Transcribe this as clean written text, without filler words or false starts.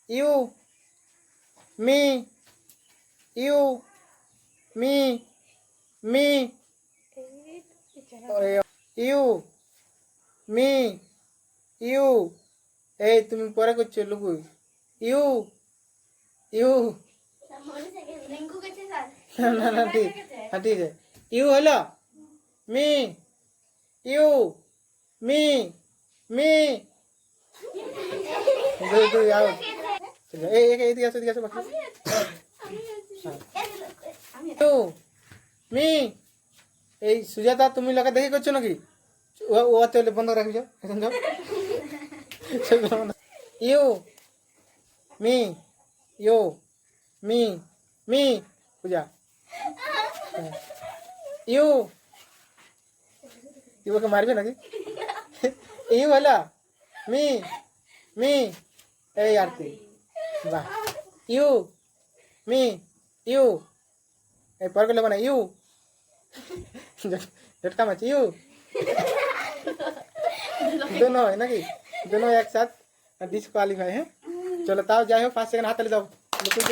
you me you me me you me you এই তুমি পরে করছো লুকু ইউ ইউ না না ঠিক হ্যাঁ ঠিক আছে ইউ হলো মি ইউ মি মি দুই দুই আউট এই এদিকে আসো এদিকে আসো বাকি ইউ মি এই সুজাতা তুমি লোকে দেখি করছো নাকি ও ও তাহলে বন্ধ রাখবি এখন যাও you me you me me Puja you you ওকে মারবে নাকি ইউ হলো মি মি এই আরতি বাহ ইউ মি ইউ এই পর করলে মানে ইউ झटका मच यू दोनों है ना कि दोनों एक साथ डिस्क्वालीफाई है चलो ताओ जाए हो 5 सेकंड हाथ ले जाओ लेकिन